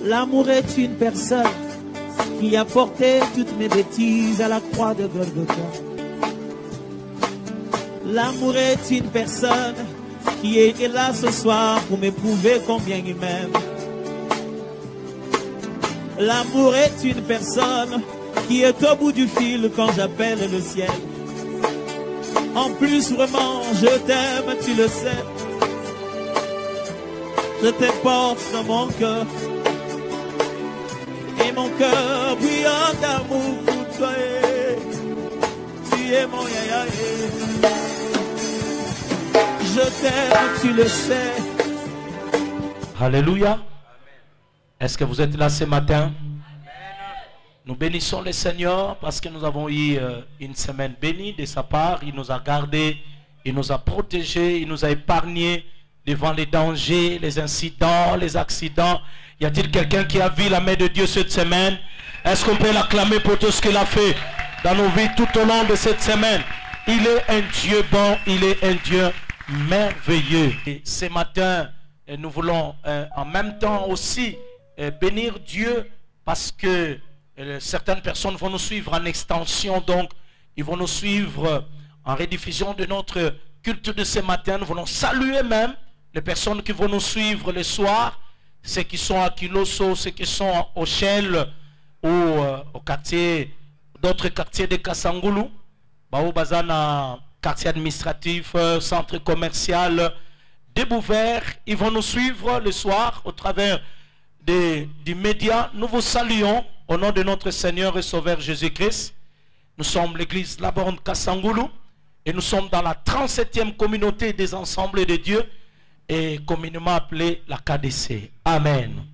L'amour est une personne qui a porté toutes mes bêtises à la croix de Golgotha. L'amour est une personne qui est là ce soir pour m'éprouver combien il m'aime. L'amour est une personne qui est au bout du fil quand j'appelle le ciel. En plus, vraiment, je t'aime, tu le sais. Je te porte dans mon cœur. Et mon cœur brillant d'amour pour toi. Tu es mon yaya. Je t'aime, tu le sais. Alléluia. Est-ce que vous êtes là ce matin? Nous bénissons le Seigneur parce que nous avons eu une semaine bénie de sa part. Il nous a gardés, il nous a protégés, il nous a épargnés devant les dangers, les incidents, les accidents. Y a-t-il quelqu'un qui a vu la main de Dieu cette semaine? Est-ce qu'on peut l'acclamer pour tout ce qu'il a fait dans nos vies tout au long de cette semaine? Il est un Dieu bon, il est un Dieu merveilleux. Et ce matin, nous voulons en même temps aussi bénir Dieu parce que certaines personnes vont nous suivre en extension, donc ils vont nous suivre en rediffusion de notre culte de ce matin. Nous voulons saluer même les personnes qui vont nous suivre le soir, ceux qui sont à Kiloso, ceux qui sont au Shell ou au quartier, d'autres quartiers de Kasangulu, Bao Bazana, quartier administratif, centre commercial de Bouvert. Ils vont nous suivre le soir au travers du média. Nous vous saluons au nom de notre Seigneur et Sauveur Jésus-Christ. Nous sommes l'église La Borne Kasangulu et nous sommes dans la 37e communauté des ensembles de Dieu et communément appelée la KDC. Amen.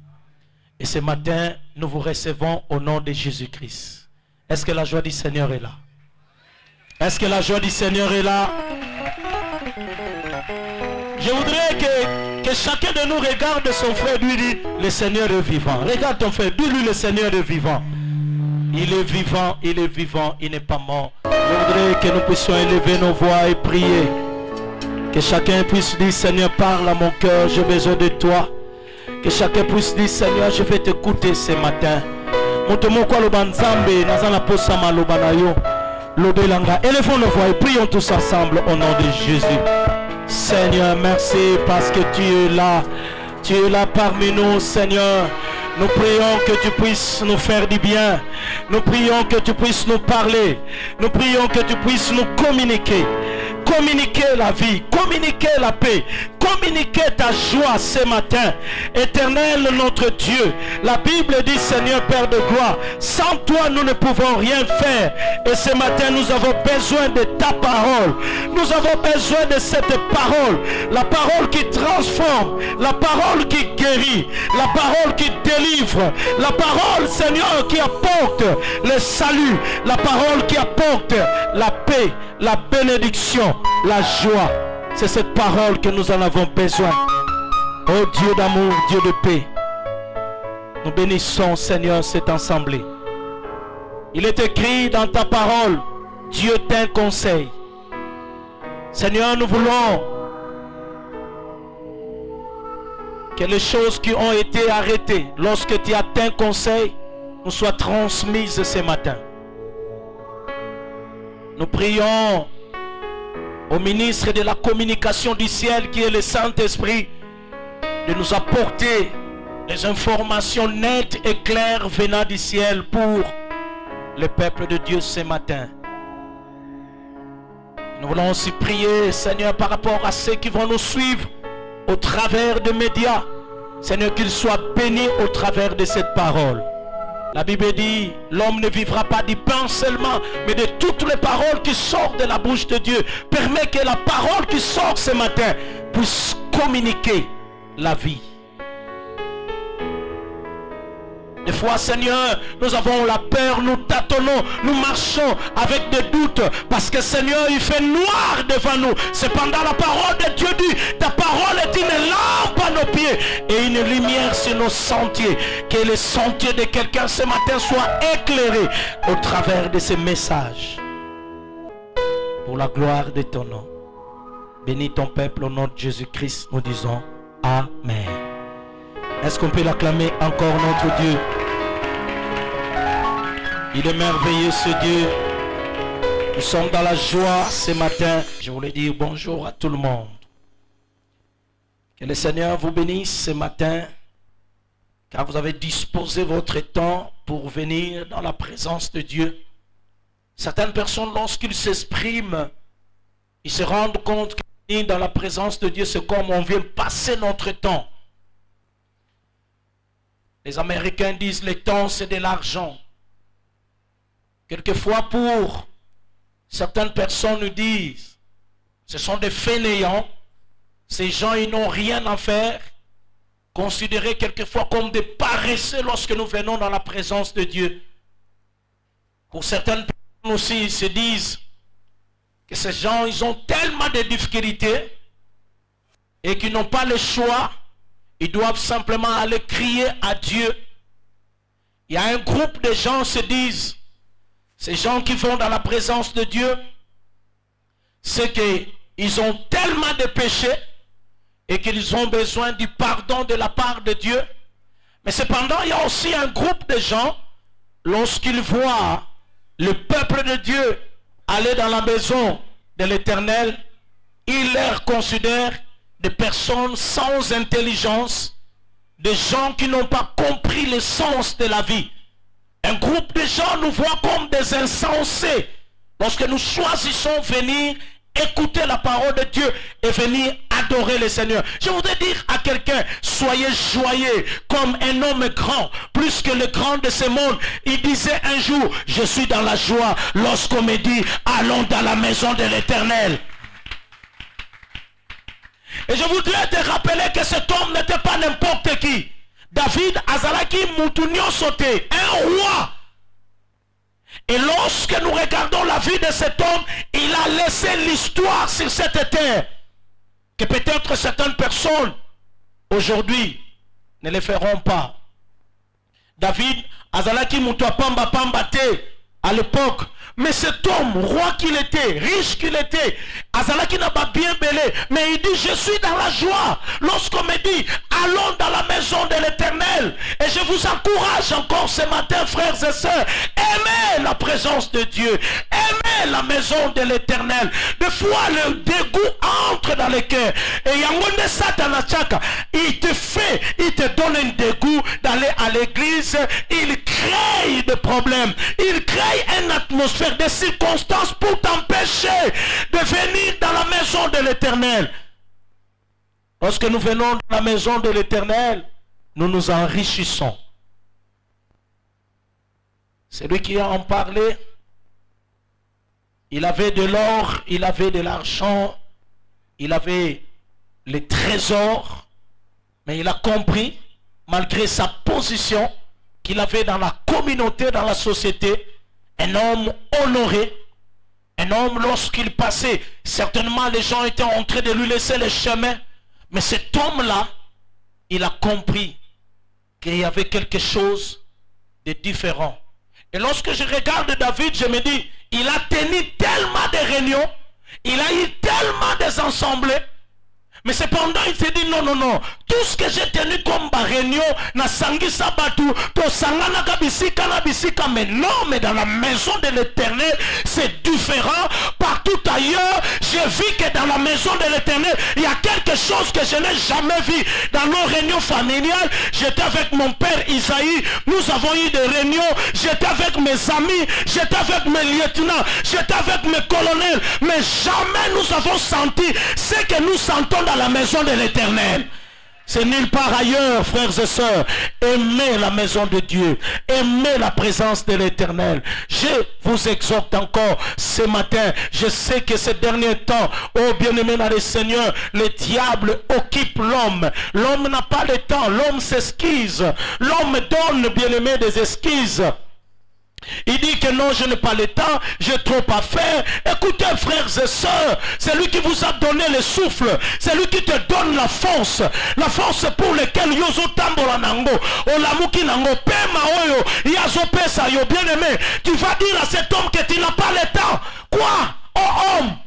Et ce matin, nous vous recevons au nom de Jésus-Christ. Est-ce que la joie du Seigneur est là? Est-ce que la joie du Seigneur est là? Je voudrais que chacun de nous regarde son frère, lui dit, le Seigneur est vivant. Regarde ton frère, dis-lui, le Seigneur est vivant. Il est vivant, il n'est pas mort. Je voudrais que nous puissions élever nos voix et prier. Que chacun puisse dire, Seigneur, parle à mon cœur, j'ai besoin de toi. Que chacun puisse dire, Seigneur, je vais t'écouter ce matin. Élevons nos voix et prions tous ensemble au nom de Jésus. Seigneur, merci parce que tu es là. Tu es là parmi nous, Seigneur. Nous prions que tu puisses nous faire du bien. Nous prions que tu puisses nous parler. Nous prions que tu puisses nous communiquer. Communiquer la vie, communiquer la paix, communiquer ta joie ce matin. Éternel notre Dieu, la Bible dit, Seigneur Père de gloire, sans toi nous ne pouvons rien faire. Et ce matin nous avons besoin de ta parole. Nous avons besoin de cette parole. La parole qui transforme, la parole qui guérit, la parole qui délivre, la parole, Seigneur, qui apporte le salut, la parole qui apporte la paix, la bénédiction, la joie. C'est cette parole que nous en avons besoin. Oh Dieu d'amour, Dieu de paix, nous bénissons, Seigneur, cette assemblée. Il est écrit dans ta parole, Dieu t'un conseil. Seigneur, nous voulons que les choses qui ont été arrêtées lorsque tu as t'un conseil nous soient transmises ce matin. Nous prions au ministre de la communication du ciel qui est le Saint-Esprit de nous apporter des informations nettes et claires venant du ciel pour le peuple de Dieu ce matin. Nous voulons aussi prier, Seigneur, par rapport à ceux qui vont nous suivre au travers des médias. Seigneur, qu'ils soient bénis au travers de cette parole. La Bible dit, l'homme ne vivra pas du pain seulement, mais de toutes les paroles qui sortent de la bouche de Dieu. Permets que la parole qui sort ce matin puisse communiquer la vie. Des fois, Seigneur, nous avons la peur, nous tâtonnons, nous marchons avec des doutes. Parce que, Seigneur, il fait noir devant nous. Cependant, la parole de Dieu dit, ta parole est une lampe à nos pieds et une lumière sur nos sentiers. Que les sentiers de quelqu'un ce matin soient éclairés au travers de ces messages. Pour la gloire de ton nom. Bénis ton peuple au nom de Jésus-Christ, nous disons Amen. Est-ce qu'on peut l'acclamer encore, notre Dieu? Il est merveilleux, ce Dieu. Nous sommes dans la joie ce matin. Je voulais dire bonjour à tout le monde. Que le Seigneur vous bénisse ce matin, car vous avez disposé votre temps pour venir dans la présence de Dieu. Certaines personnes, lorsqu'ils s'expriment, ils se rendent compte que dans la présence de Dieu, c'est comme on vient passer notre temps. Les Américains disent le temps c'est de l'argent. Quelquefois pour certaines personnes nous disent, ce sont des fainéants, ces gens ils n'ont rien à faire, considérés quelquefois comme des paresseux lorsque nous venons dans la présence de Dieu. Pour certaines personnes aussi, ils se disent que ces gens ils ont tellement de difficultés et qu'ils n'ont pas le choix, ils doivent simplement aller crier à Dieu. Il y a un groupe de gens qui se disent, ces gens qui vont dans la présence de Dieu, c'est qu'ils ont tellement de péchés et qu'ils ont besoin du pardon de la part de Dieu. Mais cependant, il y a aussi un groupe de gens, lorsqu'ils voient le peuple de Dieu aller dans la maison de l'Éternel, ils les considèrent des personnes sans intelligence, des gens qui n'ont pas compris le sens de la vie. Un groupe de gens nous voit comme des insensés lorsque nous choisissons venir écouter la parole de Dieu et venir adorer le Seigneur. Je voudrais dire à quelqu'un, soyez joyeux comme un homme grand, plus que le grand de ce monde. Il disait un jour, je suis dans la joie lorsqu'on me dit, allons dans la maison de l'Éternel. Et je voudrais te rappeler que cet homme n'était pas n'importe qui. David Azalaki Moutounio sauté, un roi. Et lorsque nous regardons la vie de cet homme, il a laissé l'histoire sur cette terre. Que peut-être certaines personnes, aujourd'hui, ne le feront pas. David Azalaki Moutoua Pamba Pambate, à l'époque, mais cet homme, roi qu'il était, riche qu'il était, Azalaki n'a pas bien belé, mais il dit, je suis dans la joie. Lorsqu'on me dit, allons dans la maison de l'Éternel. Et je vous encourage encore ce matin, frères et sœurs, aimez la présence de Dieu, aimez la maison de l'Éternel. Des fois, le dégoût entre dans le cœur. Et Yangonde Satan Chaka, il te fait, il te donne un dégoût d'aller à l'église, il crée des problèmes, il crée une atmosphère, des circonstances pour t'empêcher de venir dans la maison de l'Éternel. Lorsque nous venons dans la maison de l'Éternel, nous nous enrichissons. Celui qui a en parlé, il avait de l'or, il avait de l'argent, il avait les trésors, mais il a compris, malgré sa position qu'il avait dans la communauté, dans la société, un homme honoré, un homme lorsqu'il passait, certainement les gens étaient en train de lui laisser le chemin, mais cet homme-là, il a compris qu'il y avait quelque chose de différent. Et lorsque je regarde David, je me dis, il a tenu tellement de réunions, il a eu tellement des assemblées, mais cependant il s'est dit non, non, non, tout ce que j'ai tenu comme réunion, na sangi sabatu, to sangana kabisika na bisika, mais non, mais dans la maison de l'Éternel, c'est différent. Partout ailleurs, j'ai vu que dans la maison de l'Éternel, il y a quelque chose que je n'ai jamais vu. Dans nos réunions familiales, j'étais avec mon père Isaïe, nous avons eu des réunions, j'étais avec mes amis, j'étais avec mes lieutenants, j'étais avec mes colonels, mais jamais nous avons senti ce que nous sentons dans la maison de l'Éternel. C'est nulle part ailleurs, frères et sœurs. Aimez la maison de Dieu, aimez la présence de l'Éternel. Je vous exhorte encore ce matin. Je sais que ces derniers temps, oh bien-aimé dans le Seigneur, le diable occupe l'homme. L'homme n'a pas le temps, l'homme s'esquise. L'homme donne, bien-aimé, des esquises. Il dit que non, je n'ai pas le temps, j'ai trop à faire. Écoutez, frères et sœurs, c'est lui qui vous a donné le souffle, c'est lui qui te donne la force pour laquelle yozo tambola nango, olamuki nango, pema oyo, yazo pesa yo, bien aimé. Tu vas dire à cet homme que tu n'as pas le temps. Quoi? Oh homme,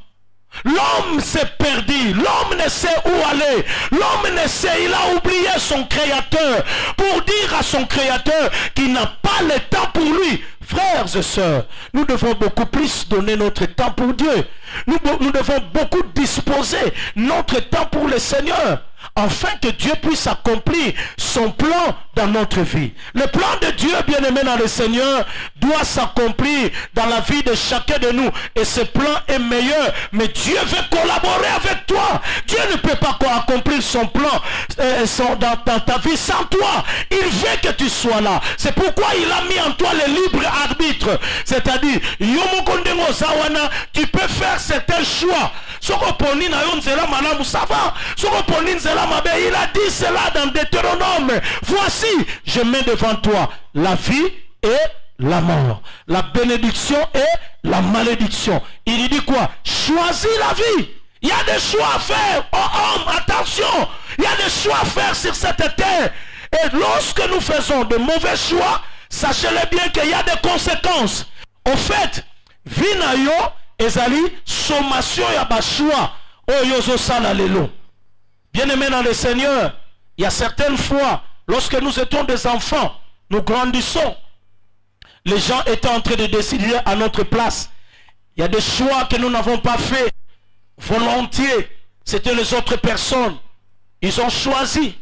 L'homme s'est perdu, l'homme ne sait où aller, l'homme ne sait, il a oublié son créateur pour dire à son créateur qu'il n'a pas le temps pour lui. Frères et sœurs, nous devons beaucoup plus donner notre temps pour Dieu. Nous devons beaucoup disposer notre temps pour le Seigneur, afin que Dieu puisse accomplir son plan dans notre vie. Le plan de Dieu, bien-aimé dans le Seigneur, doit s'accomplir dans la vie de chacun de nous. Et ce plan est meilleur. Mais Dieu veut collaborer avec toi. Dieu ne peut pas accomplir son plan dans ta vie sans toi. Il veut que tu sois là. C'est pourquoi il a mis en toi le libre arbitre. C'est-à-dire, tu peux faire certains choix. Il a dit cela dans Deutéronome. Voici, je mets devant toi la vie et la mort, la bénédiction et la malédiction. Il dit quoi? Choisis la vie. Il y a des choix à faire. Oh homme, attention, il y a des choix à faire sur cette terre. Et lorsque nous faisons de mauvais choix, sachez-le bien qu'il y a des conséquences. Au fait, vinayo ezali sommation ya ba choix oyozo sala lelo. Bien-aimés dans le Seigneur, il y a certaines fois, lorsque nous étions des enfants, nous grandissons, les gens étaient en train de décider à notre place. Il y a des choix que nous n'avons pas fait volontiers. C'était les autres personnes. Ils ont choisi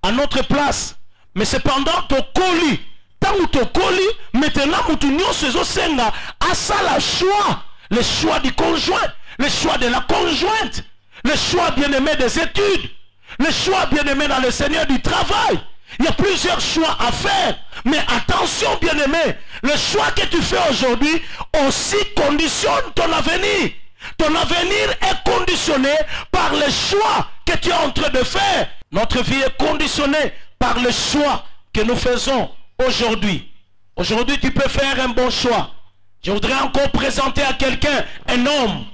à notre place. Mais cependant, ton colis, tant que ton colis, maintenant, nous senga à ça le choix. Le choix du conjoint, le choix de la conjointe, le choix bien-aimé des études, le choix bien-aimé dans le Seigneur du travail. Il y a plusieurs choix à faire. Mais attention bien-aimé, le choix que tu fais aujourd'hui aussi conditionne ton avenir. Ton avenir est conditionné par le choix que tu es en train de faire. Notre vie est conditionnée par le choix que nous faisons aujourd'hui. Aujourd'hui, tu peux faire un bon choix. Je voudrais encore présenter à quelqu'un un homme,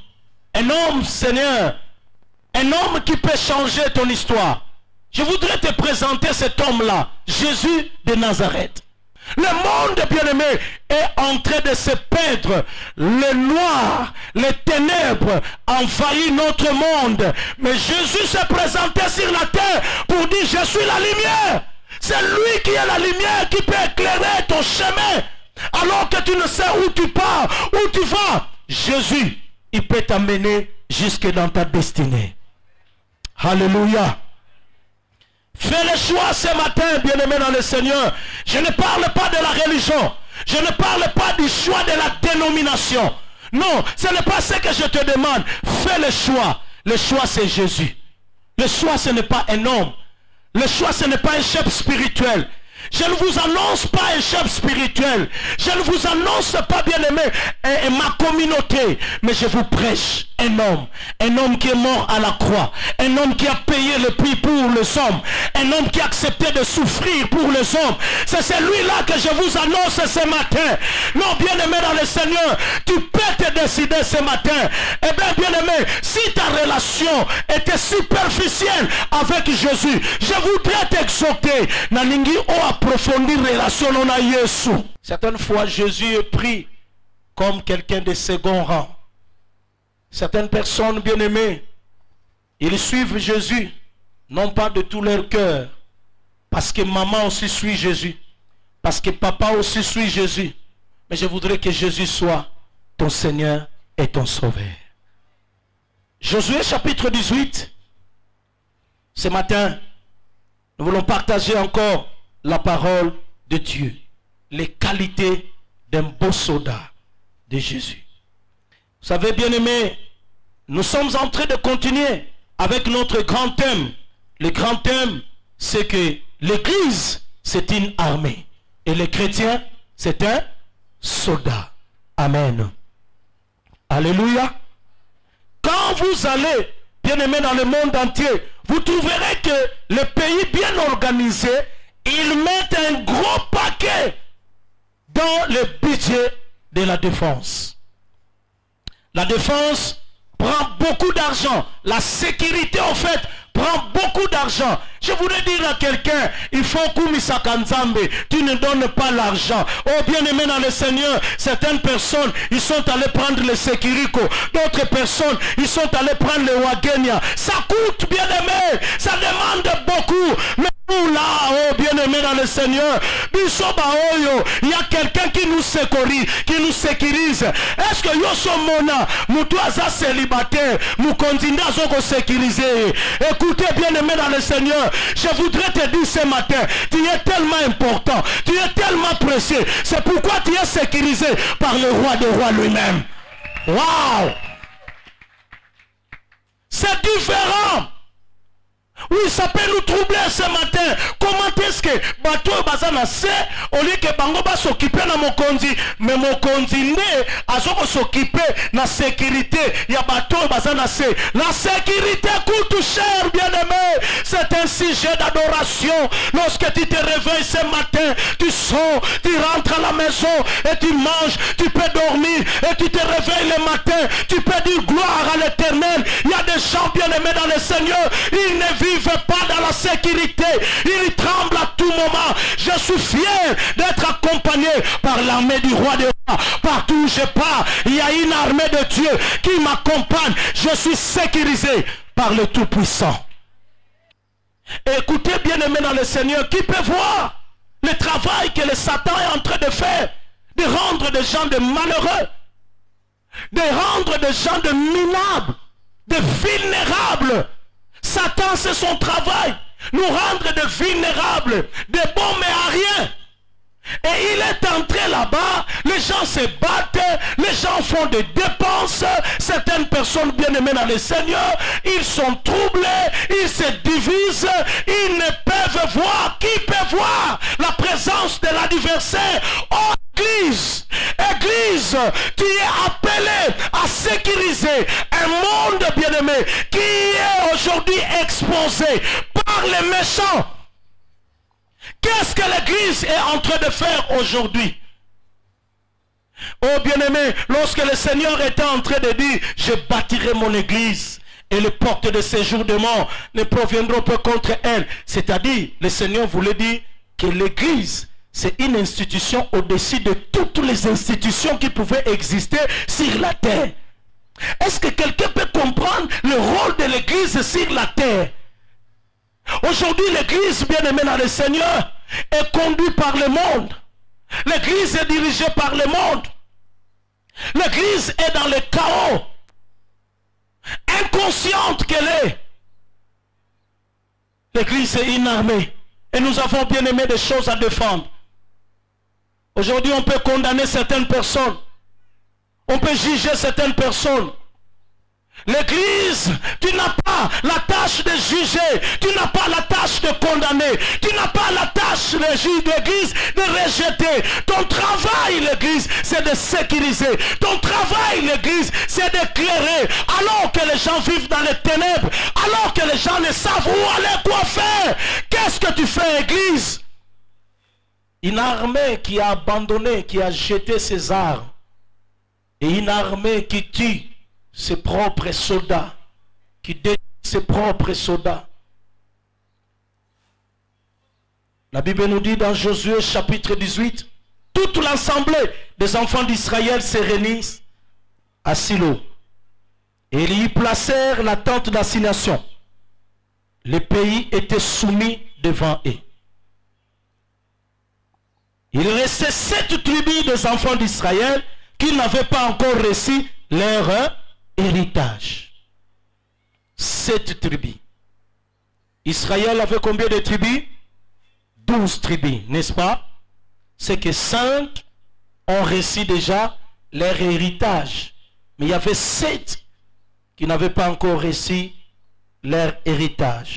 Seigneur, un homme qui peut changer ton histoire. Je voudrais te présenter cet homme-là, Jésus de Nazareth. Le monde, bien-aimé, est en train de se perdre. Le noir, les ténèbres envahissent notre monde. Mais Jésus s'est présenté sur la terre pour dire, je suis la lumière. C'est lui qui est la lumière qui peut éclairer ton chemin. Alors que tu ne sais où tu pars, où tu vas, Jésus, il peut t'amener jusque dans ta destinée. Alléluia. Fais le choix ce matin, bien-aimé dans le Seigneur. Je ne parle pas de la religion. Je ne parle pas du choix de la dénomination. Non, ce n'est pas ce que je te demande. Fais le choix. Le choix, c'est Jésus. Le choix, ce n'est pas un homme. Le choix, ce n'est pas un chef spirituel. Je ne vous annonce pas un chef spirituel. Je ne vous annonce pas, bien-aimé, ma communauté. Mais je vous prêche un homme qui est mort à la croix. Un homme qui a payé le prix pour les hommes. Un homme qui a accepté de souffrir pour les hommes. C'est celui-là que je vous annonce ce matin. Non, bien-aimé dans le Seigneur, tu peux te décider ce matin. Eh bien, bien-aimé, si ta relation était superficielle avec Jésus, je voudrais t'exhorter. Naningi o approfondir relation on a Jésus. Certaines fois, Jésus est pris comme quelqu'un de second rang. Certaines personnes bien-aimées, ils suivent Jésus, non pas de tout leur cœur, parce que maman aussi suit Jésus, parce que papa aussi suit Jésus. Mais je voudrais que Jésus soit ton Seigneur et ton Sauveur. Josué chapitre 18. Ce matin, nous voulons partager encore la parole de Dieu, les qualités d'un beau soldat de Jésus. Vous savez, bien-aimés, nous sommes en train de continuer avec notre grand thème. Le grand thème, c'est que l'Église, c'est une armée. Et les chrétiens, c'est un soldat. Amen. Alléluia. Quand vous allez, bien-aimés, dans le monde entier, vous trouverez que les pays bien organisés, ils mettent un gros paquet dans le budget de la défense. La défense prend beaucoup d'argent. La sécurité, en fait, prend beaucoup d'argent. Je voudrais dire à quelqu'un, il faut Kumisaka Nzambe, tu ne donnes pas l'argent. Oh bien-aimé dans le Seigneur, certaines personnes, ils sont allés prendre le Sekiriko. D'autres personnes, ils sont allés prendre le Wagenia. Ça coûte, bien-aimé, ça demande beaucoup. Mais nous là, oh bien-aimé dans le Seigneur, il y a quelqu'un qui nous sécurise, qui nous sécurise. Est-ce que Yoso Mona, Moutouaza célibataire, Moukonzinda Zoko sécurisé? Écoutez, bien-aimé dans le Seigneur, je voudrais te dire ce matin, tu es tellement important, tu es tellement précieux. C'est pourquoi tu es sécurisé par le roi des rois lui-même. Waouh! C'est différent. Oui, ça peut nous troubler ce matin. Comment est-ce que bateau bazana c'est au lieu que bango va s'occuper na mokonzi, mais mokonzi ne azoko s'occuper na sécurité. Il y a bateau bazana c'est la sécurité coûte cher, bien-aimé. C'est un sujet d'adoration. Lorsque tu te réveilles ce matin, tu sors, tu rentres à la maison et tu manges, tu peux dormir et tu te réveilles le matin, tu peux dire gloire à l'Éternel. Il y a des gens, bien-aimés dans le Seigneur, ils ne vivent pas dans la sécurité, il tremble à tout moment. Je suis fier d'être accompagné par l'armée du roi des rois. Partout où je pars, il y a une armée de Dieu qui m'accompagne. Je suis sécurisé par le Tout-Puissant. Écoutez, bien-aimés dans le Seigneur, qui peut voir le travail que le Satan est en train de faire, de rendre des gens de malheureux, de rendre des gens de minables, de vulnérables. Satan, c'est son travail, nous rendre de vulnérables, de bons mais à rien. Et il est entré là-bas, les gens se battent, les gens font des dépenses, certaines personnes bien-aimées dans le Seigneur, ils sont troublés, ils se divisent, ils ne peuvent voir, qui peut voir la présence de l'adversaire? Oh Église, Église, tu es appelé à sécuriser un monde bien-aimé qui est aujourd'hui exposé par les méchants. Qu'est-ce que l'Église est en train de faire aujourd'hui? Oh bien-aimé, lorsque le Seigneur était en train de dire, je bâtirai mon Église et les portes de séjour de mort ne proviendront pas contre elle. C'est-à-dire, le Seigneur voulait dire que l'Église, c'est une institution au-dessus de toutes les institutions qui pouvaient exister sur la terre. Est-ce que quelqu'un peut comprendre le rôle de l'Église sur la terre? Aujourd'hui, l'Église, bien-aimée dans le Seigneur, est conduite par le monde. L'Église est dirigée par le monde. L'Église est dans le chaos. Inconsciente qu'elle est. L'Église est une armée. Et nous avons, bien-aimé, des choses à défendre. Aujourd'hui, on peut condamner certaines personnes. On peut juger certaines personnes. L'Église, tu n'as pas la tâche de juger, tu n'as pas la tâche de condamner, tu n'as pas la tâche de l'Église de rejeter. Ton travail, l'Église, c'est de sécuriser. Ton travail, l'Église, c'est d'éclairer. Alors que les gens vivent dans les ténèbres, alors que les gens ne savent où aller, quoi faire. Qu'est-ce que tu fais, Église? Une armée qui a abandonné, qui a jeté ses armes, et une armée qui tue ses propres soldats, qui détruit ses propres soldats. La Bible nous dit dans Josué chapitre 18, toute l'assemblée des enfants d'Israël se réunissent à Silo. Et ils y placèrent la tente d'assignation. Le pays était soumis devant eux. Il restait 7 tribus des enfants d'Israël qui n'avaient pas encore reçu leur héritage. 7 tribus. Israël avait combien de tribus? 12 tribus, n'est-ce pas? C'est que 5 ont reçu déjà leur héritage. Mais il y avait 7 qui n'avaient pas encore reçu leur héritage.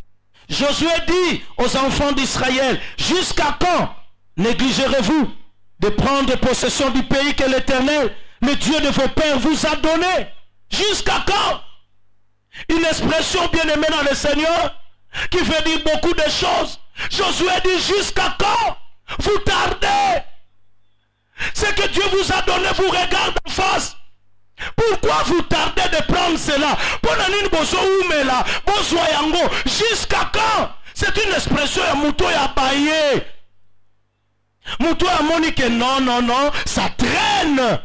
Josué dit aux enfants d'Israël, jusqu'à quand négligerez-vous de prendre possession du pays que l'Éternel, le Dieu de vos pères, vous a donné? Jusqu'à quand? Une expression bien-aimée dans le Seigneur qui veut dire beaucoup de choses. Josué dit, jusqu'à quand vous tardez? Ce que Dieu vous a donné vous regarde en face. Pourquoi vous tardez de prendre cela? Jusqu'à muto ya baye. Muto a moni que non, non, non, ça traîne.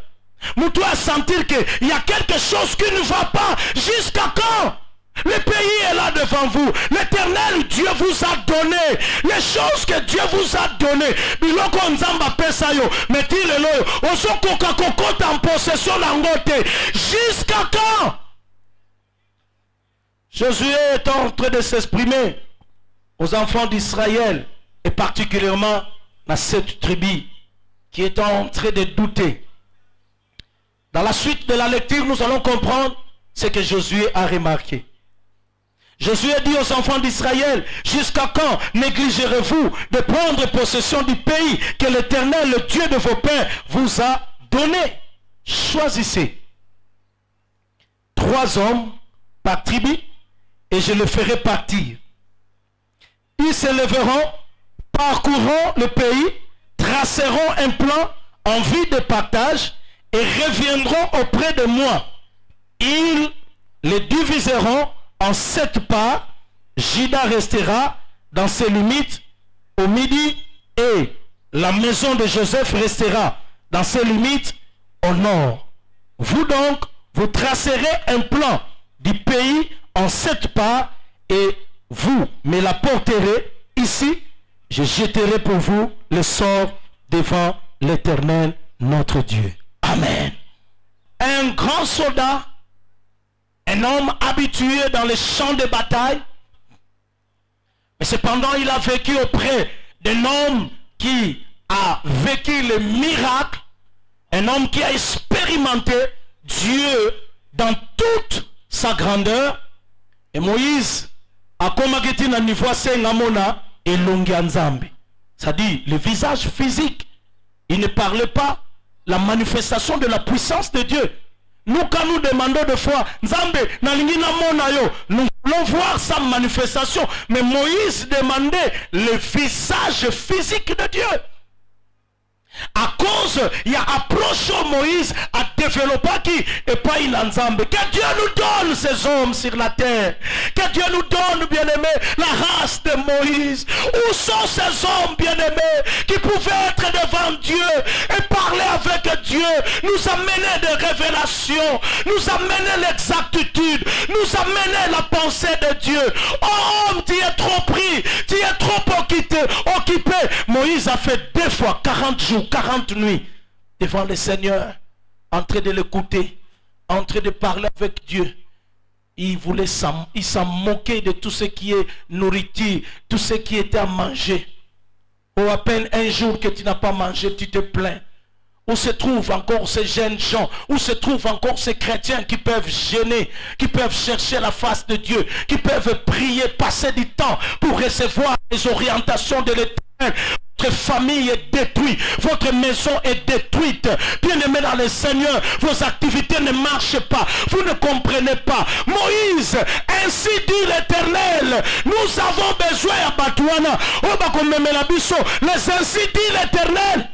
Muto a sentir qu'il y a quelque chose qui ne va pas. Jusqu'à quand? Le pays est là devant vous. L'Éternel Dieu vous a donné les choses que Dieu vous a donné. Biloko nzamba pesa yo, metile loyo. Oso koka kokota en possession langote. Jusqu'à quand? Josué est en train de s'exprimer aux enfants d'Israël et particulièrement dans cette tribu qui est en train de douter. Dans la suite de la lecture, nous allons comprendre ce que Josué a remarqué. Josué dit aux enfants d'Israël, jusqu'à quand négligerez-vous de prendre possession du pays que l'Éternel, le Dieu de vos pères, vous a donné? Choisissez 3 hommes par tribu et je les ferai partir. Ils se lèveront, parcourront le pays, traceront un plan en vue de partage et reviendront auprès de moi. Ils les diviseront en 7 parts. Juda restera dans ses limites au midi et la maison de Joseph restera dans ses limites au nord. Vous donc, vous tracerez un plan du pays en 7 parts et vous me l'apporterez ici. Je jeterai pour vous le sort devant l'Éternel notre Dieu. Amen. Un grand soldat, un homme habitué dans les champs de bataille, mais cependant il a vécu auprès d'un homme qui a vécu le miracle, un homme qui a expérimenté Dieu dans toute sa grandeur. Et Moïse a commis na niveau sengamona et longianzambe. C'est-à-dire le visage physique. Il ne parlait pas la manifestation de la puissance de Dieu. Nous, quand nous demandons de foi, Nzambe, nous voulons voir sa manifestation. Mais Moïse demandait le visage physique de Dieu. À cause, il y a approche Moïse à développer qui et pas une ensemble. Que Dieu nous donne ces hommes sur la terre. Que Dieu nous donne, bien-aimé, la race de Moïse. Où sont ces hommes, bien-aimés, qui pouvaient être devant Dieu et parler avec Dieu, nous amener des révélations, nous amener l'exactitude, nous amener la pensée de Dieu. Oh, homme, tu es trop pris, tu es trop occupé. Moïse a fait 2 fois 40 jours. 40 nuits devant le Seigneur, en train de l'écouter, en train de parler avec Dieu. Il s'en moquait de tout ce qui est nourriture, tout ce qui était à manger. Ou à peine un jour que tu n'as pas mangé, tu te plains. Où se trouvent encore ces jeunes gens? Où se trouvent encore ces chrétiens qui peuvent jeûner, qui peuvent chercher la face de Dieu, qui peuvent prier, passer du temps pour recevoir les orientations de l'Éternel? Votre famille est détruite, votre maison est détruite. Bien-aimés dans le Seigneur, vos activités ne marchent pas, vous ne comprenez pas. Moïse, ainsi dit l'Éternel, nous avons besoin à Batouana, les ainsi dit l'Éternel.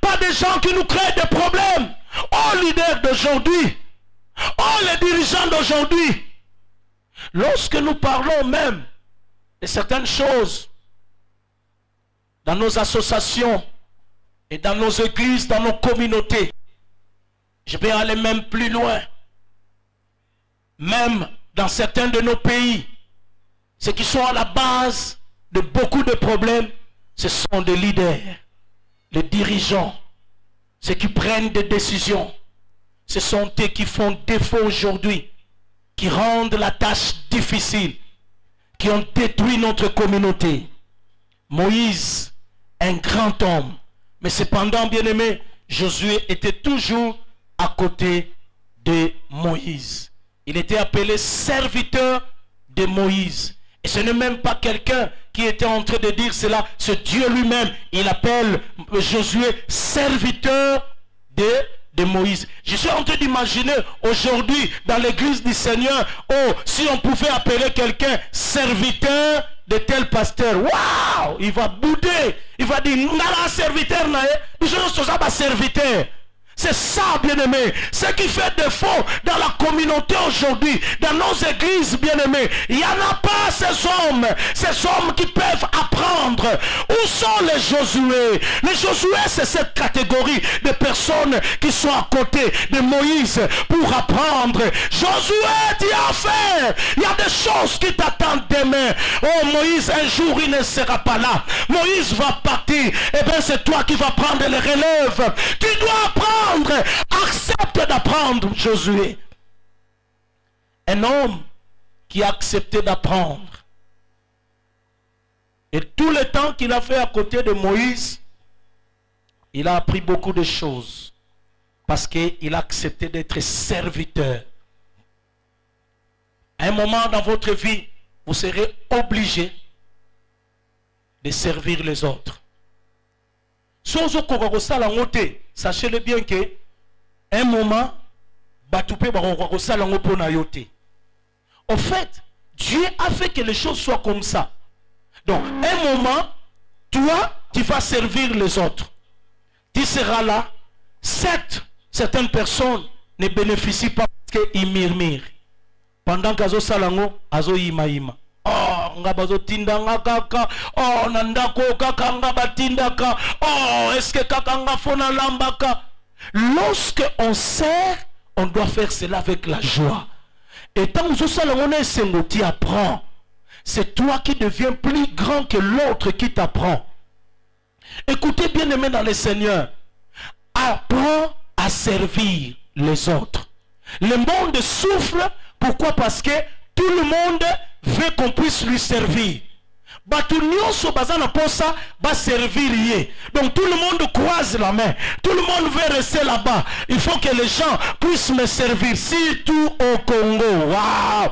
Pas des gens qui nous créent des problèmes. Oh, leaders d'aujourd'hui, oh, les dirigeants d'aujourd'hui. Lorsque nous parlons même de certaines choses, dans nos associations et dans nos églises, dans nos communautés, je vais aller même plus loin. Même dans certains de nos pays, ceux qui sont à la base de beaucoup de problèmes, ce sont des leaders, les dirigeants, ceux qui prennent des décisions. Ce sont eux qui font défaut aujourd'hui, qui rendent la tâche difficile, qui ont détruit notre communauté. Moïse, un grand homme, mais cependant, bien-aimé, Josué était toujours à côté de Moïse. Il était appelé serviteur de Moïse. Et ce n'est même pas quelqu'un qui était en train de dire cela, c'est Dieu lui-même. Il appelle Josué serviteur de Moïse. Je suis en train d'imaginer aujourd'hui dans l'église du Seigneur, oh, si on pouvait appeler quelqu'un serviteur de tel pasteur, waouh, il va bouder, il va dire, nala serviteur, je ne suis pas serviteur. C'est ça, bien-aimé, ce qui fait défaut dans la communauté aujourd'hui, dans nos églises, bien-aimés. Il n'y en a pas ces hommes qui peuvent apprendre. Où sont les Josué? Les Josué, c'est cette catégorie de personnes qui sont à côté de Moïse pour apprendre. Josué, tu as fait. Il y a des choses qui t'attendent demain. Oh, Moïse, un jour, il ne sera pas là. Moïse va partir. Eh bien, c'est toi qui vas prendre les relèves. Tu dois apprendre. Accepte d'apprendre, Josué. Un homme qui a accepté d'apprendre. Et tout le temps qu'il a fait à côté de Moïse, il a appris beaucoup de choses. Parce qu'il a accepté d'être serviteur. À un moment dans votre vie, vous serez obligé de servir les autres. Sachez-le bien que un moment, au fait, Dieu a fait que les choses soient comme ça. Donc, un moment, toi, tu vas servir les autres. Tu seras là. Certes, certaines personnes ne bénéficient pas parce qu'ils murmurent. Pendant qu'azo salango, azo ima. Oh, ngabazo tindanga kaka. Oh, nandako kaka ngabatindaka. Oh, est-ce que kaka ngafona lambaka? Lorsque on sert, on doit faire cela avec la joie. Et tant que tu apprends, c'est toi qui deviens plus grand que l'autre qui t'apprend. Écoutez bien aimé dans le Seigneur. Apprends à servir les autres. Le monde souffre. Pourquoi? Parce que tout le monde veut qu'on puisse lui servir. Servir. Donc tout le monde croise la main. Tout le monde veut rester là-bas. Il faut que les gens puissent me servir. Surtout au Congo. Waouh!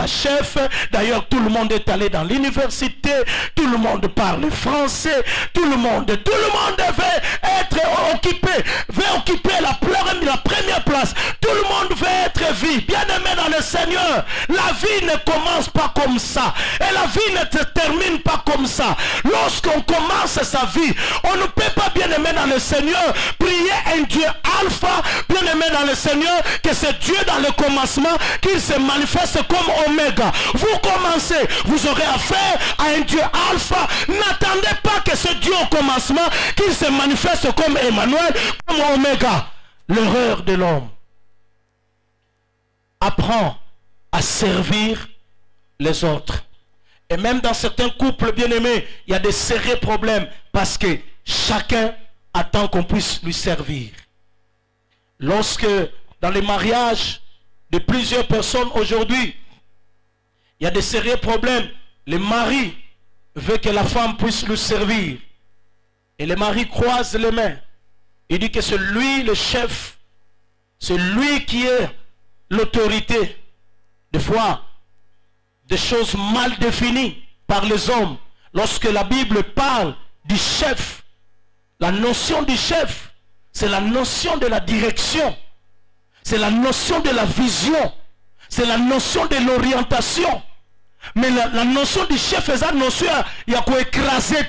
Chef. D'ailleurs, tout le monde est allé dans l'université. Tout le monde parle français. Tout le monde veut être occupé. Veut occuper la première place. Tout le monde veut être vie. Bien aimé dans le Seigneur. La vie ne commence pas comme ça. Et la vie ne se termine pas comme ça. Lorsqu'on commence sa vie, on ne peut pas, bien aimé dans le Seigneur, prier un Dieu alpha, bien aimé dans le Seigneur, que c'est Dieu dans le commencement, qu'il se manifeste comme oméga. Vous commencez, vous aurez affaire à un Dieu alpha. N'attendez pas que ce Dieu au commencement, qu'il se manifeste comme Emmanuel, comme oméga. L'erreur de l'homme. Apprends à servir les autres. Et même dans certains couples bien-aimés, il y a des sérieux problèmes parce que chacun attend qu'on puisse lui servir. Lorsque dans les mariages de plusieurs personnes aujourd'hui, il y a des sérieux problèmes, le mari veut que la femme puisse lui servir. Et le mari croise les mains. Il dit que c'est lui le chef, c'est lui qui est l'autorité. Des fois, des choses mal définies par les hommes. Lorsque la Bible parle du chef, la notion du chef, c'est la notion de la direction, c'est la notion de la vision, c'est la notion de l'orientation. Mais la notion du chef, c'est la notion, il y a quoi écraser.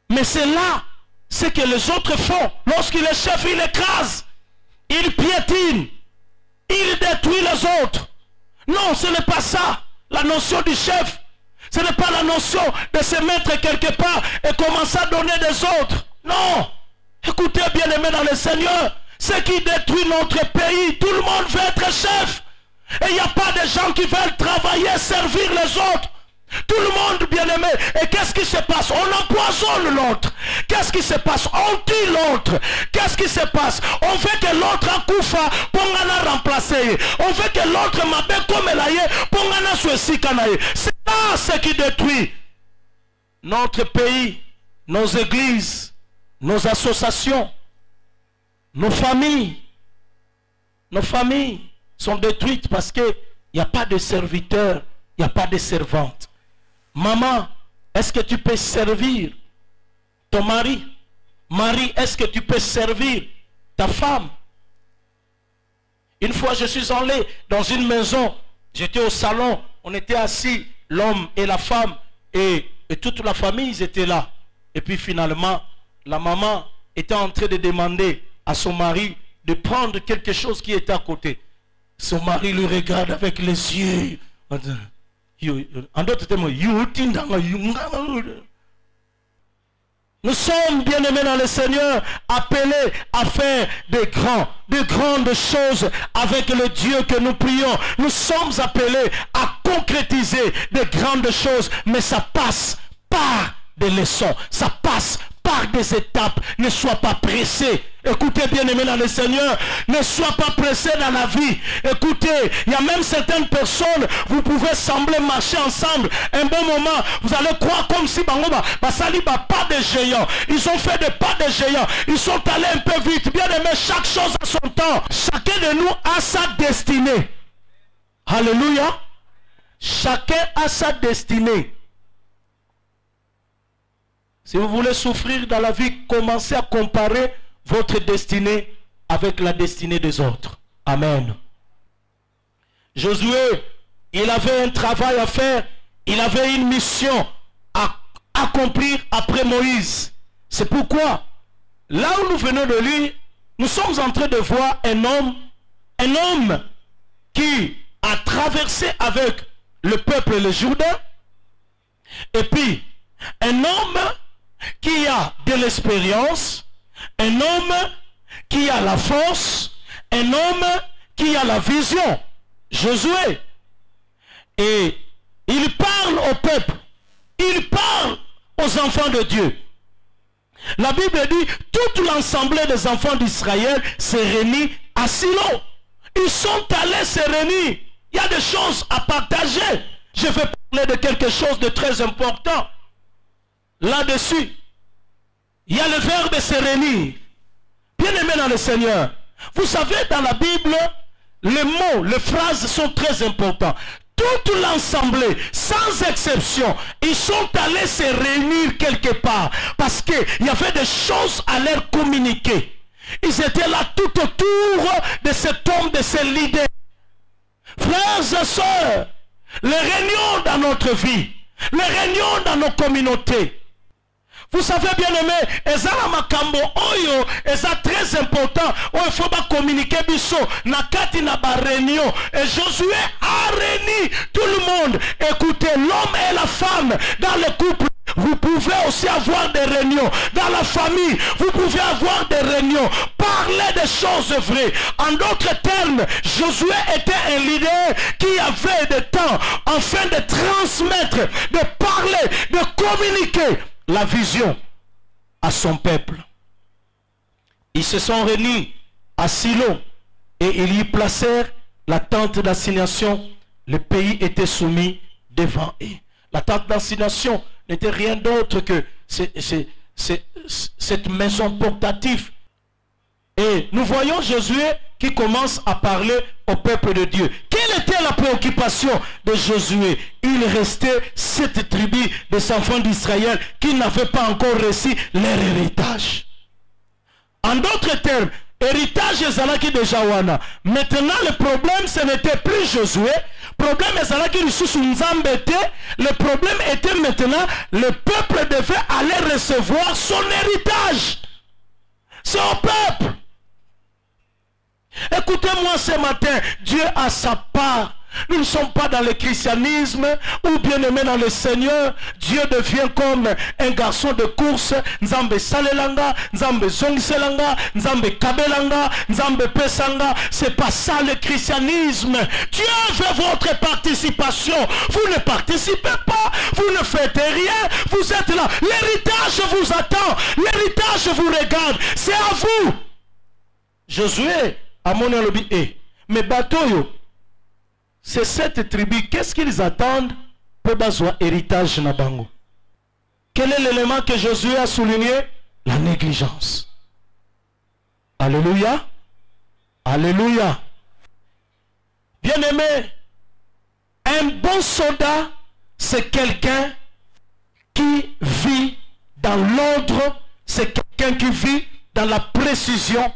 Mais c'est là ce que les autres font. Lorsqu'il est chef, il écrase, il piétine, il détruit les autres. Non, ce n'est pas ça. La notion du chef, ce n'est pas la notion de se mettre quelque part et commencer à donner des autres. Non. Écoutez bien aimé dans le Seigneur, ce qui détruit notre pays, tout le monde veut être chef. Et il n'y a pas de gens qui veulent travailler, servir les autres. Tout le monde bien aimé. Et qu'est-ce qui se passe? On empoisonne l'autre. Qu'est-ce qui se passe? On tue l'autre. Qu'est-ce qui se passe? On veut que l'autre akoufa pour nous remplacer. On veut que l'autre m'appelle comme elle est pour nous souci kanaye. C'est ça ce qui détruit notre pays, nos églises, nos associations, nos familles. Nos familles sont détruites parce qu'il n'y a pas de serviteurs, il n'y a pas de servantes. Maman, est-ce que tu peux servir ton mari? Marie, est-ce que tu peux servir ta femme? Une fois, je suis allé dans une maison, j'étais au salon, on était assis, l'homme et la femme, et toute la famille, ils étaient là. Et puis finalement, la maman était en train de demander à son mari de prendre quelque chose qui était à côté. Son mari le regarde avec les yeux. En d'autres termes, nous sommes, bien-aimés dans le Seigneur, appelés à faire de grandes choses avec le Dieu que nous prions. Nous sommes appelés à concrétiser de grandes choses, mais ça passe par des leçons, ça passe par des étapes. Ne sois pas pressé. Écoutez, bien-aimés dans le Seigneur, ne sois pas pressé dans la vie. Écoutez, il y a même certaines personnes, vous pouvez sembler marcher ensemble. Un bon moment, vous allez croire comme si Basali pas de géants. Ils ont fait des pas de géants. Ils sont allés un peu vite. Bien-aimés, chaque chose a son temps. Chacun de nous a sa destinée. Alléluia. Chacun a sa destinée. Si vous voulez souffrir dans la vie, commencez à comparer votre destinée avec la destinée des autres. Amen. Josué, il avait un travail à faire. Il avait une mission à accomplir après Moïse. C'est pourquoi, là où nous venons de lire, nous sommes en train de voir un homme qui a traversé avec le peuple le Jourdain. Et puis, un homme qui a de l'expérience, un homme qui a la force, un homme qui a la vision, Josué. Et il parle au peuple, il parle aux enfants de Dieu. La Bible dit, toute l'ensemble des enfants d'Israël s'est réunie à Silo. Ils sont allés se réunir. Il y a des choses à partager. Je vais parler de quelque chose de très important. Là-dessus, il y a le verbe se réunir. Bien-aimés dans le Seigneur, vous savez, dans la Bible, les mots, les phrases sont très importants. Toute l'assemblée, sans exception, ils sont allés se réunir quelque part parce qu'il y avait des choses à leur communiquer. Ils étaient là tout autour de cet homme, de ce leader. Frères et sœurs, les réunions dans notre vie, les réunions dans nos communautés. Vous savez, bien aimé, ezala makambo oyo, eza très important. Il faut pas communiquer biso na kati na ba réunion. Et Josué a réuni tout le monde. Écoutez, l'homme et la femme dans le couple, vous pouvez aussi avoir des réunions. Dans la famille, vous pouvez avoir des réunions. Parler des choses vraies. En d'autres termes, Josué était un leader qui avait le temps afin de transmettre, de parler, de communiquer la vision à son peuple. Ils se sont réunis à Silo et ils y placèrent la tente d'assignation. Le pays était soumis devant eux. La tente d'assignation n'était rien d'autre que cette maison portative. Et nous voyons Josué qui commence à parler au peuple de Dieu. Quelle était la préoccupation de Josué? Il restait 7 tribus des enfants d'Israël qui n'avaient pas encore reçu leur héritage. En d'autres termes, héritage ezalaki de Jawana. Maintenant le problème ce n'était plus Josué. Problème ezalaki lisusu Nzambe te. Le problème était maintenant le peuple devait aller recevoir son héritage. C'est au peuple. Écoutez-moi ce matin, Dieu a sa part. Nous ne sommes pas dans le christianisme ou bien aimé dans le Seigneur. Dieu devient comme un garçon de course. Nzambe salelanga, Nzambe zongiselanga, Nzambe kabelanga, Nzambe pesanga. C'est pas ça le christianisme. Dieu veut votre participation. Vous ne participez pas, vous ne faites rien. Vous êtes là. L'héritage vous attend. L'héritage vous regarde. C'est à vous. Josué a mon lobby. Mais bateau, c'est cette tribu, qu'est-ce qu'ils attendent pour avoir héritage na bango? Quel est l'élément que Josué a souligné? La négligence. Alléluia. Alléluia. Bien-aimé, un bon soldat, c'est quelqu'un qui vit dans l'ordre, c'est quelqu'un qui vit dans la précision.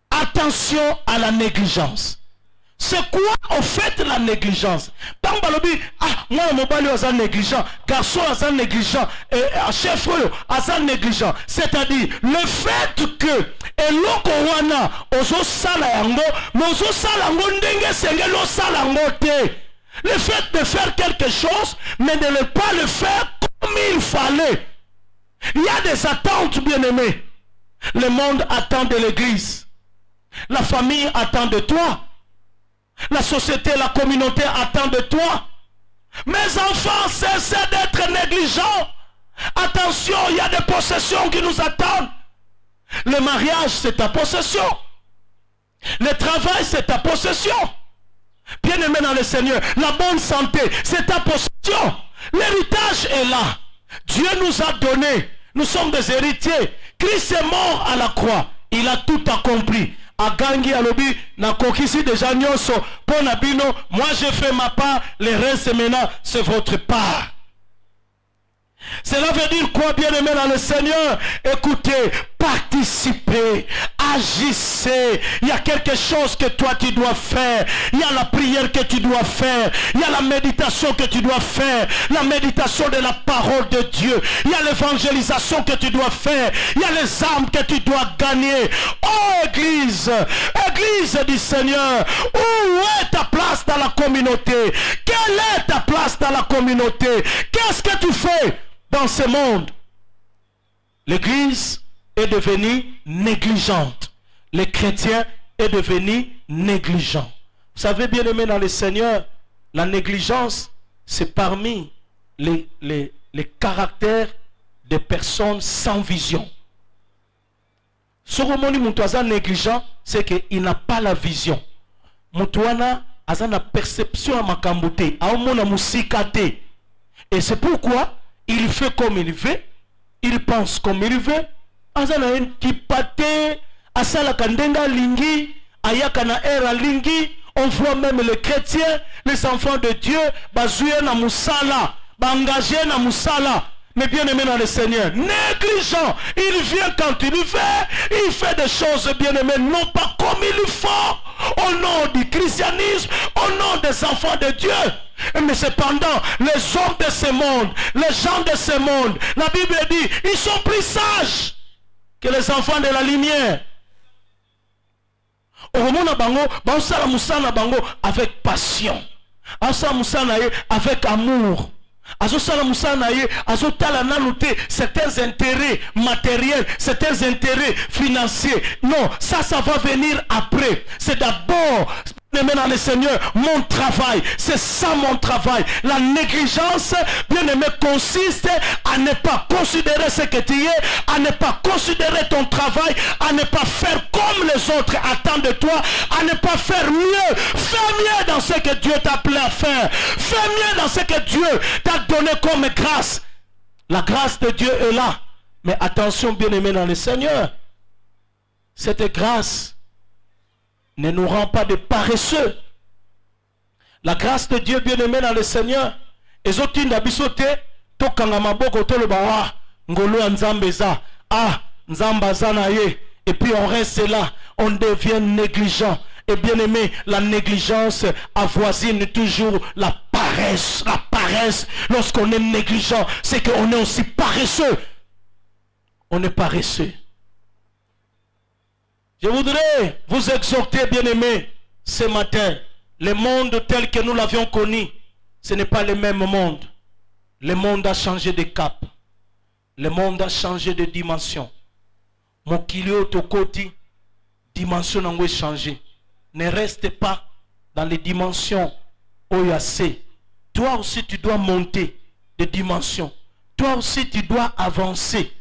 Attention à la négligence. C'est quoi au fait la négligence? Balobi, ah, moi mobali aza négligent, garçon aza négligent, chef aza négligent. C'est-à-dire le fait que eloko wana ozo sala yango, mozo sala yango ndenge sengelo sala yango te. Le fait de faire quelque chose, mais de ne pas le faire comme il fallait. Il y a des attentes, bien-aimés. Le monde attend de l'église. La famille attend de toi. La société, la communauté attend de toi. Mes enfants, cessez d'être négligents. Attention, il y a des possessions qui nous attendent. Le mariage, c'est ta possession. Le travail, c'est ta possession. Bien-aimé dans le Seigneur, la bonne santé, c'est ta possession. L'héritage est là. Dieu nous a donné. Nous sommes des héritiers. Christ est mort à la croix. Il a tout accompli. Agangi alobi na kokisi déjà nyonso pona bino. Moi je fais ma part. Le reste maintenant c'est votre part. Cela veut dire quoi, bien-aimé dans le Seigneur? Écoutez, participez, agissez. Il y a quelque chose que toi tu dois faire. Il y a la prière que tu dois faire. Il y a la méditation que tu dois faire. La méditation de la parole de Dieu. Il y a l'évangélisation que tu dois faire. Il y a les âmes que tu dois gagner. Oh Église, Église du Seigneur, où est ta place dans la communauté? Quelle est ta place dans la communauté? Qu'est-ce que tu fais dans ce monde? L'église est devenue négligente. Les chrétiens est devenu négligent. Vous savez, bien aimé dans le Seigneur, la négligence, c'est parmi les caractères des personnes sans vision. Ce que je négligent, c'est qu'il n'a pas la vision. Moutoana a la perception à makambote, à mon musikate. Et c'est pourquoi il fait comme il veut, il pense comme il veut. Azana en kipate, asala kandenga lingi, ayakana era lingi. On voit même les chrétiens, les enfants de Dieu, bazouye na musala, bangagé na musala. Mais bien aimé dans le Seigneur, négligent, il vient quand il veut, il fait des choses bien aimées, non pas comme il faut, au nom du christianisme, au nom des enfants de Dieu. Mais cependant, les hommes de ce monde, les gens de ce monde, la Bible dit, ils sont plus sages que les enfants de la lumière. Avec passion, avec amour. Certains intérêts matériels, certains intérêts financiers. Non, ça va venir après. C'est d'abord, dans le Seigneur, mon travail. C'est ça mon travail. La négligence, bien aimé, consiste à ne pas considérer ce que tu es, à ne pas considérer ton travail, à ne pas faire comme les autres attendent de toi, à ne pas faire mieux. Fais mieux dans ce que Dieu t'a appelé à faire. Fais mieux dans ce que Dieu t'a donné comme grâce. La grâce de Dieu est là. Mais attention, bien aimé dans le Seigneur, cette grâce ne nous rend pas de paresseux. La grâce de Dieu, bien aimé dans le Seigneur, et puis on reste là, on devient négligent. Et bien aimé, la négligence avoisine toujours la paresse. La paresse, lorsqu'on est négligent, c'est qu'on est aussi paresseux. On est paresseux. Je voudrais vous exhorter, bien-aimés, ce matin. Le monde tel que nous l'avions connu, ce n'est pas le même monde. Le monde a changé de cap. Le monde a changé de dimension. Mon kilio tokoti, dimension n'a changé. Ne reste pas dans les dimensions OYAC. Toi aussi, tu dois monter de dimension. Toi aussi, tu dois avancer.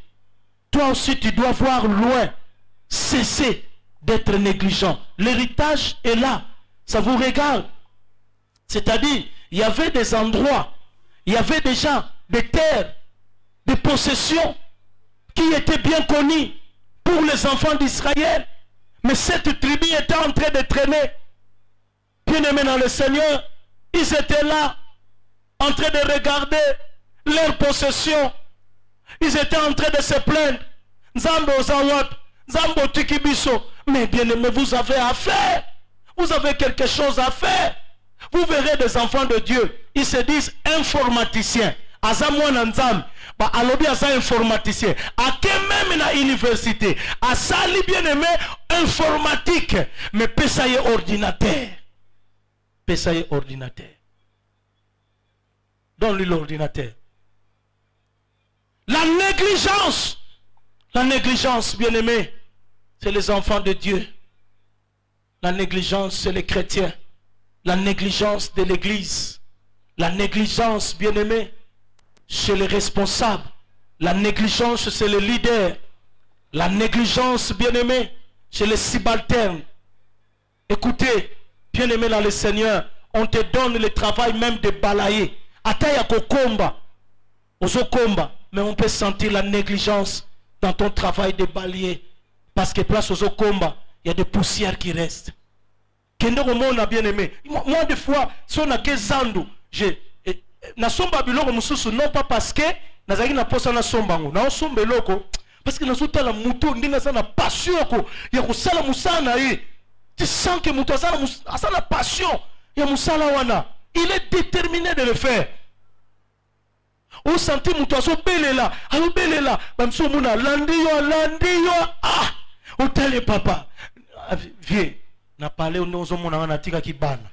Toi aussi, tu dois voir loin. Cessez d'être négligent. L'héritage est là. Ça vous regarde. C'est-à-dire, il y avait des endroits, il y avait déjà des terres, des possessions qui étaient bien connues pour les enfants d'Israël. Mais cette tribu était en train de traîner. Bien aimés dans le Seigneur, ils étaient là, en train de regarder leurs possessions. Ils étaient en train de se plaindre. Zambo Zawad, Zambo Tikibiso. Mais bien aimé, vous avez affaire. Vous avez quelque chose à faire. Vous verrez des enfants de Dieu. Ils se disent informaticiens. Azamouan Nzam. Bah, alobi asa informaticien. Ake même na université. Asali bien aimé informatique. Mais pesaye ordinateur. Pesaye ordinateur. Donne-lui l'ordinateur. La négligence. La négligence, bien aimé, c'est les enfants de Dieu. La négligence, c'est les chrétiens. La négligence de l'église. La négligence, bien aimé, chez les responsables. La négligence, c'est les leaders. La négligence, bien aimé, chez les subalternes. Écoutez, bien aimé dans le Seigneur, on te donne le travail même de balayer. Ataya kokomba, ozokomba, mais on peut sentir la négligence dans ton travail de balayer. Parce que place ozokomba, il y a des poussières qui restent. Kende on a bien aimé. Moi des fois, si on a que zandu, na somba biloko mususu non pas parce que nazaki na posa na somba ngo na somba loko parce que nazuta la muto ndinga sana passion ko ya kusala musana yi. Tu sens que muto asana passion ya musala wana, il est déterminé de le faire. Ou senti muto aso belela, alo belela, bamso muna landiyo ah, ou tele papa. Viens, na parler au nozo mona na tika kibana.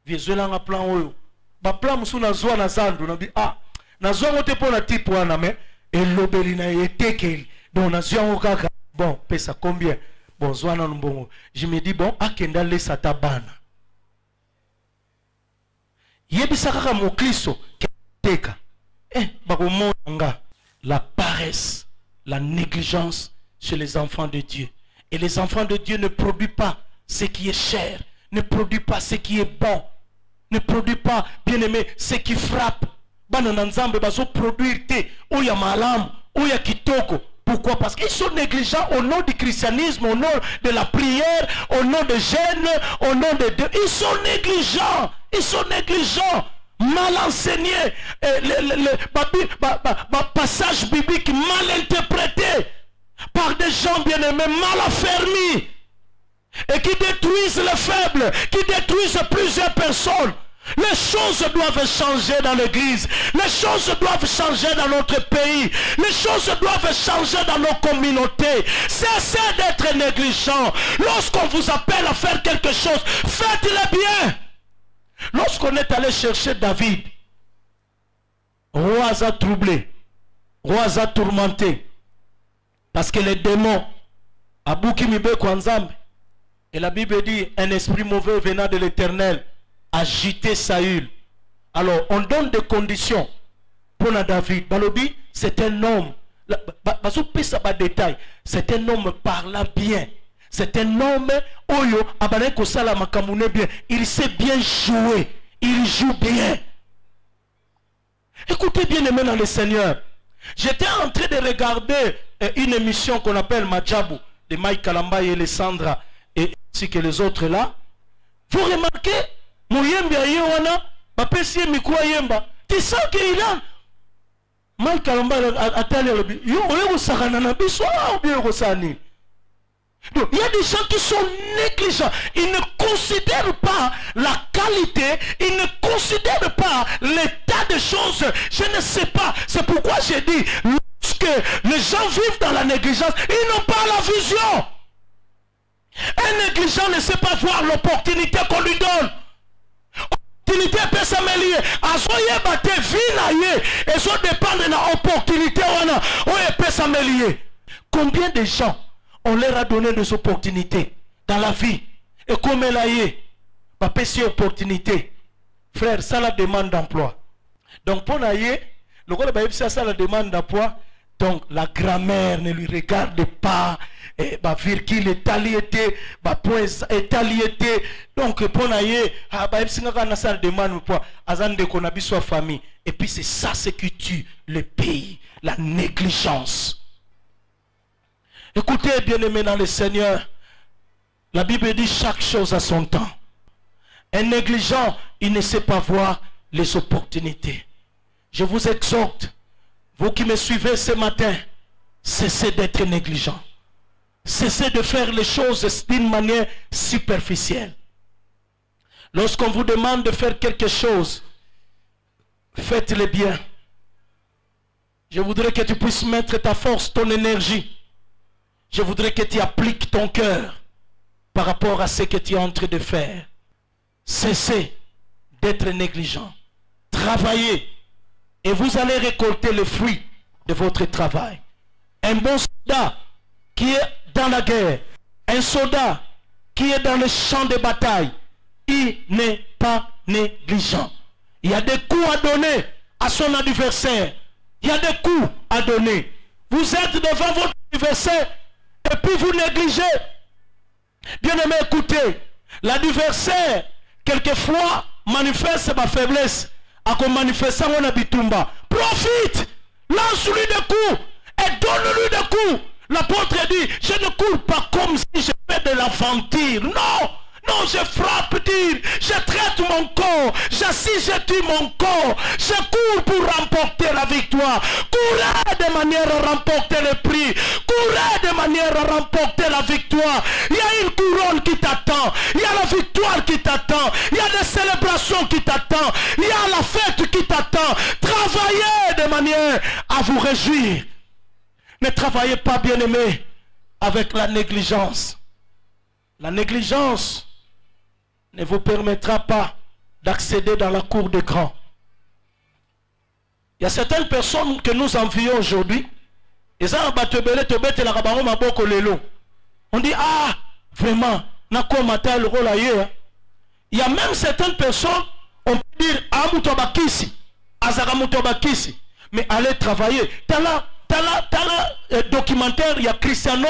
Viens zola nga plan oyo. Ba plan musu na zoa na zandu na bi ah na zoa ngote po na type wana mais elobeli na etekeli donc na zoa kaka bon pesa combien bon zoa na mbongo. Je me dis bon akenda lesa tabana yebisa kaka mo Kristo teka bako monanga. La paresse, la négligence chez les enfants de Dieu. Et les enfants de Dieu ne produisent pas ce qui est cher, ne produisent pas ce qui est bon, ne produit pas, bien aimé, ce qui frappe. Banananzambe baso produire te, oya malam, oya kitoko. Pourquoi? Parce qu'ils sont négligents au nom du christianisme, au nom de la prière, au nom de jeûne, au nom de Dieu. Ils sont négligents. Ils sont négligents. Mal enseignés. Le passage biblique mal interprété par des gens bien aimés, mal affermis. Et qui détruisent les faibles, qui détruisent plusieurs personnes. Les choses doivent changer dans l'église. Les choses doivent changer dans notre pays. Les choses doivent changer dans nos communautés. Cessez d'être négligents. Lorsqu'on vous appelle à faire quelque chose, faites-le bien. Lorsqu'on est allé chercher David, roi a troublé, roi a tourmenté. Parce que les démons, Abukimibe Kwanzambe, et la Bible dit, un esprit mauvais venant de l'Éternel, agiter Saül. Alors, on donne des conditions pour David. Balobi, c'est un homme. C'est un homme parlant bien. C'est un homme oyo abaneko sala makamune bien. Il sait bien jouer. Il joue bien. Écoutez bien aimé dans le Seigneur. J'étais en train de regarder une émission qu'on appelle Majabu de Mike Kalamba et Alessandra et ainsi que les autres là. Vous remarquez? Mouyemba yewana, bapesi mikwa yemba. Tu sens qu'il a Mike Kalamba a tel le yo ole sakana na biso ou bien kosani. Donc il y a des gens qui sont négligents. Ils ne considèrent pas la qualité, ils ne considèrent pas l'état des choses. Je ne sais pas. C'est pourquoi j'ai dit, lorsque les gens vivent dans la négligence, ils n'ont pas la vision. Un négligent ne sait pas voir l'opportunité qu'on lui donne. Opportunité peut s'améliorer. Asoye bate vinaye et ça dépend de l'opportunité où elle peut s'améliorer. Combien de gens on leur a donné des opportunités dans la vie et comme elle a eu pas ces opportunités, frère, ça la demande d'emploi. Donc pour naïe, le gars ça la demande d'emploi. Donc la grammaire ne lui regarde pas, et bah virgule est taliété, bah point est taliété. Donc pour naïe, bah ça demande d'emploi. Azan de konabi soit famille. Et puis c'est ça ce qui tue le pays, la négligence. Écoutez bien aimé dans le Seigneur, la Bible dit chaque chose à son temps. Un négligent, il ne sait pas voir les opportunités. Je vous exhorte, vous qui me suivez ce matin, cessez d'être négligent. Cessez de faire les choses d'une manière superficielle. Lorsqu'on vous demande de faire quelque chose, faites-le bien. Je voudrais que tu puisses mettre ta force, ton énergie. Je voudrais que tu appliques ton cœur par rapport à ce que tu es en train de faire. Cessez d'être négligent. Travaillez et vous allez récolter le fruit de votre travail. Un bon soldat qui est dans la guerre, un soldat qui est dans le champ de bataille, il n'est pas négligent. Il y a des coups à donner à son adversaire. Il y a des coups à donner. Vous êtes devant votre adversaire et puis vous négligez. Bien aimé, écoutez, l'adversaire quelquefois manifeste ma faiblesse. À qu'on manifeste mon habitumba. Profite, lance-lui des coups et donne-lui des coups. L'apôtre dit, je ne cours pas comme si je fais de l'aventure. Non, non, je frappe, je traite mon corps, j'assise, je tue mon corps, je cours pour remporter la victoire. Courez de manière à remporter le prix. Courez de manière à remporter la victoire. Il y a une couronne qui t'attend. Il y a la victoire qui t'attend. Il y a des célébrations qui t'attendent. Il y a la fête qui t'attend. Travaillez de manière à vous réjouir. Ne travaillez pas, bien-aimés, avec la négligence. La négligence ne vous permettra pas d'accéder dans la cour des grands. Il y a certaines personnes que nous envions aujourd'hui. On dit, ah, vraiment, il y a même certaines personnes, on peut dire, mais allez travailler. T'as là documentaire, il y a Cristiano,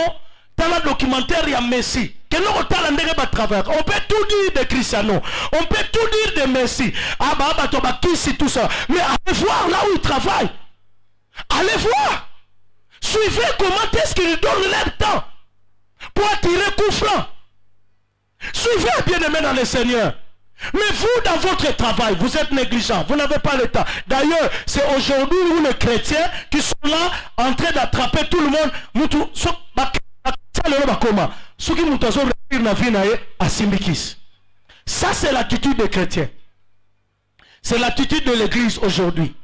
t'as là documentaire, il y a Messi. On peut tout dire de Cristiano, on peut tout dire de Messi. Ah bah tout ça. Mais allez voir là où il travaille. Allez voir. Suivez comment est-ce qu'ils donnent leur temps pour attirer coup franc. Suivez, bien-aimés dans le Seigneur. Mais vous, dans votre travail, vous êtes négligent. Vous n'avez pas le temps. D'ailleurs, c'est aujourd'hui où les chrétiens qui sont là en train d'attraper tout le monde. Ça, c'est l'attitude des chrétiens. C'est l'attitude de l'église aujourd'hui.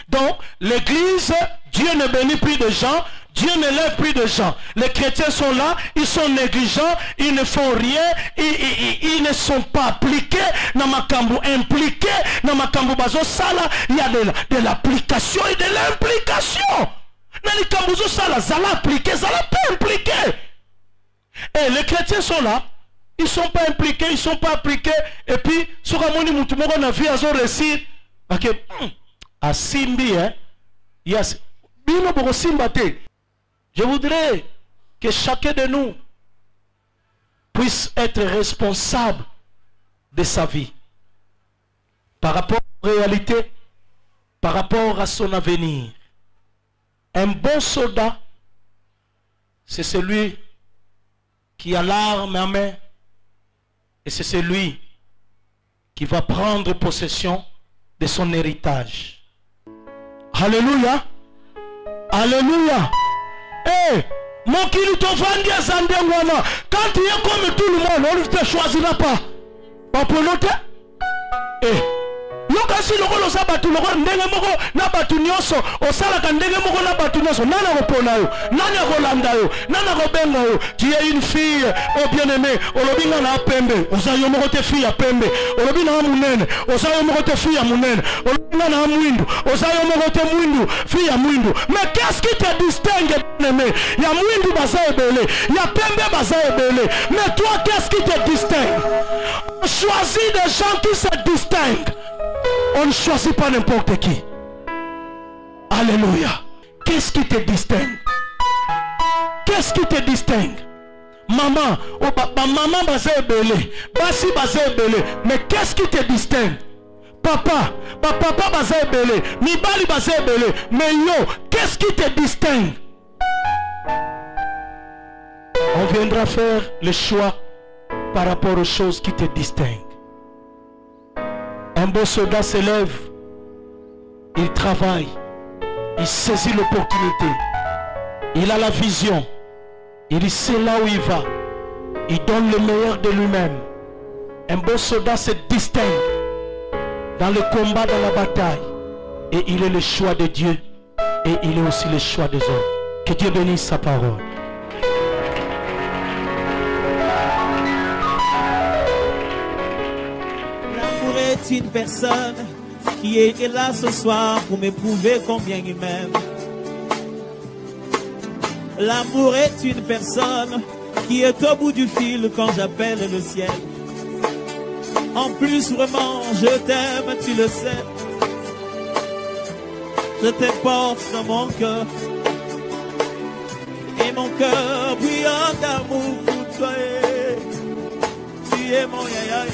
Donc, l'église, Dieu ne bénit plus de gens, Dieu ne lève plus de gens. Les chrétiens sont là, ils sont négligents, ils ne font rien, ils ne sont pas appliqués, impliqués, il y a de l'application et de l'implication. Et les chrétiens sont là, ils ne sont pas impliqués, ils ne sont pas appliqués, et puis, sur un monde, on a vu à son récit, à Simbi, je voudrais que chacun de nous puisse être responsable de sa vie par rapport aux réalités, par rapport à son avenir. Un bon soldat, c'est celui qui a l'arme en main et c'est celui qui va prendre possession de son héritage. Alléluia. Alléluia. Eh, mon qui nous t'offre à Zandengwana, quand tu es comme tout le monde, on ne te choisira pas. Pas pour l'autre. Eh. Lokasi lokolo sabatu lokolo ndenge moko na batu nyonso osala ka ndenge moko na batu nyonso nana kopona yo nana kolanda yo nana kobenga yo. Tu es une fille oh bien-aimé olobinga na pembe osayo moko te fille ya pembe olobina na munene osayo moko te fille ya munene olobinga na mwindu osayo moko te mwindu fille ya mwindu. Mais qu'est-ce qui te distingue bien-aimé? Ya mwindu baza ebele ya pembe baza ebele. Mais toi qu'est-ce qui te distingue? On choisit des gens qui se distinguent. On ne choisit pas n'importe qui. Alléluia. Qu'est-ce qui te distingue? Qu'est-ce qui te distingue? Maman, oh, maman basé belé, basi basé belé. Mais qu'est-ce qui te distingue? Papa basé belé, mibali basé belé. Mais yo, qu'est-ce qui te distingue? On viendra faire le choix par rapport aux choses qui te distinguent. Un beau soldat se lève, il travaille, il saisit l'opportunité, il a la vision, Il sait là où il va. Il donne le meilleur de lui-même. Un beau soldat se distingue dans le combat, dans la bataille. Et il est le choix de Dieu. Et il est aussi le choix des hommes. Que Dieu bénisse sa parole. L'amour est une personne qui est là ce soir pour me prouver combien il m'aime. L'amour est une personne qui est au bout du fil quand j'appelle le ciel. En plus, vraiment, je t'aime, tu le sais. Je te porte dans mon cœur. Et mon cœur brûlant d'amour pour toi. Tu es mon yaya.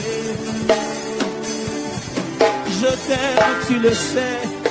Je t'aime, tu le sais.